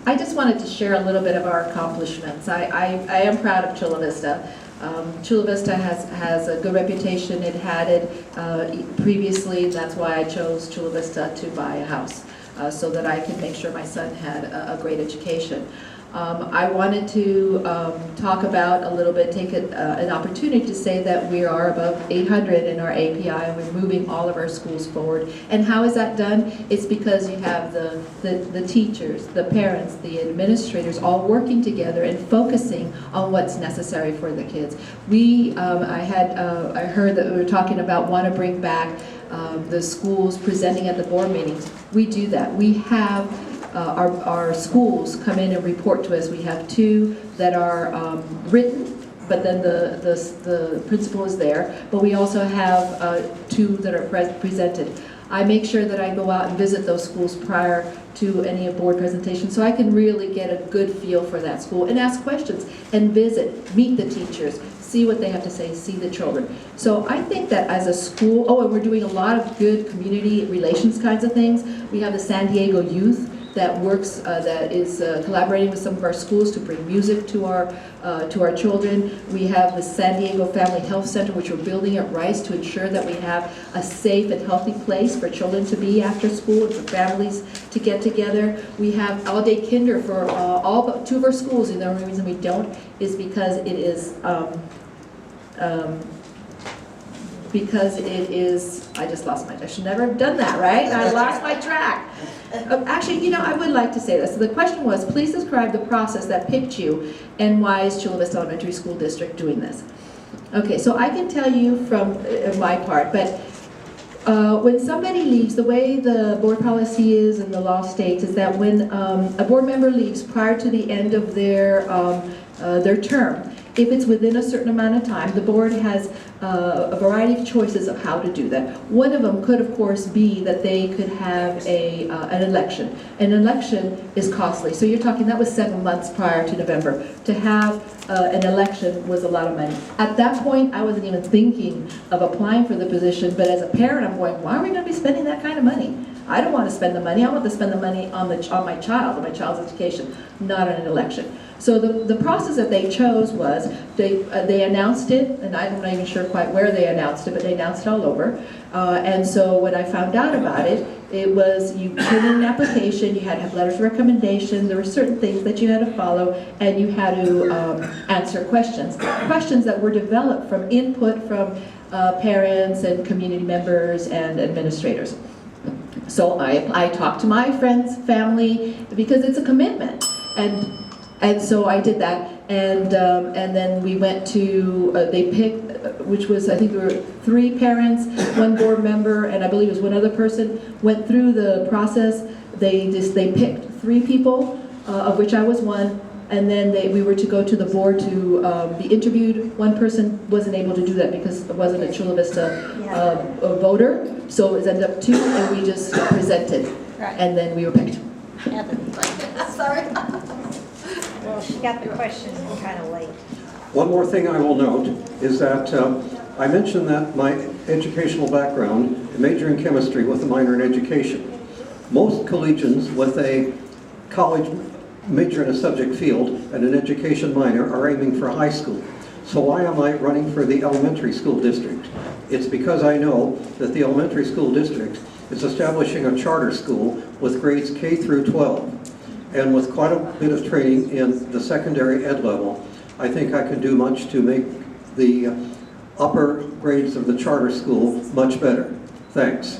I just wanted to share a little bit of our accomplishments. I am proud of Chula Vista. Chula Vista has a good reputation. It had it previously. That's why I chose Chula Vista to buy a house, so that I could make sure my son had a great education. I wanted to talk about a little bit, take an opportunity to say that we are above 800 in our API, and we're moving all of our schools forward. And how is that done? It's because you have the teachers, the parents, the administrators all working together and focusing on what's necessary for the kids. I heard that we were talking about want to bring back the schools presenting at the board meetings. We do that. We have our schools come in and report to us. We have 2 that are written, but then the principal is there. But we also have 2 that are presented. I make sure that I go out and visit those schools prior to any board presentation, so I can really get a good feel for that school and ask questions and visit, meet the teachers, see what they have to say, see the children. So I think that as a school, and we're doing a lot of good community relations kinds of things. We have the San Diego Youth that works, that is collaborating with some of our schools to bring music to our children. We have the San Diego Family Health Center, which we're building at Rice to ensure that we have a safe and healthy place for children to be after school and for families to get together. We have all-day kinder for all but 2 of our schools, and the only reason we don't is because it is I just lost I should never have done that, right? I lost my track. Actually, I would like to say this. So the question was, please describe the process that picked you, and why is Chula Vista Elementary School District doing this? Okay, so I can tell you from my part, but when somebody leaves, the way the board policy is and the law states is that when a board member leaves prior to the end of their term, if it's within a certain amount of time, the board has a variety of choices of how to do that. One of them could, of course, be that they could have an election. An election is costly. So you're talking, that was 7 months prior to November. To have an election was a lot of money. At that point, I wasn't even thinking of applying for the position, but as a parent, I'm going, why are we going to be spending that kind of money? I don't want to spend the money. I want to spend the money on my child's education, not on an election. So the process that they chose was they announced it, and I'm not even sure quite where they announced it, but they announced it all over. And so when I found out about it, it was you put in an application, you had to have letters of recommendation, there were certain things that you had to follow, and you had to answer questions. Questions that were developed from input from parents and community members and administrators. So I talked to my friends, family, because it's a commitment, and so I did that, and then we went to they picked, which was, I think there were 3 parents, 1 board member, and I believe it was 1 other person went through the process. They picked 3 people, of which I was one, and then we were to go to the board to be interviewed. 1 person wasn't able to do that because it wasn't a Chula Vista voter, so it ended up 2, and we just presented, and then we were picked. Sorry. Well, she got the questions kind of late. One more thing I will note is that I mentioned that my educational background, a major in chemistry with a minor in education. Most collegians with a college major in a subject field and an education minor are aiming for high school. So why am I running for the elementary school district? It's because I know that the elementary school district is establishing a charter school with grades K through 12. And with quite a bit of training in the secondary ed level, I think I can do much to make the upper grades of the charter school much better. Thanks.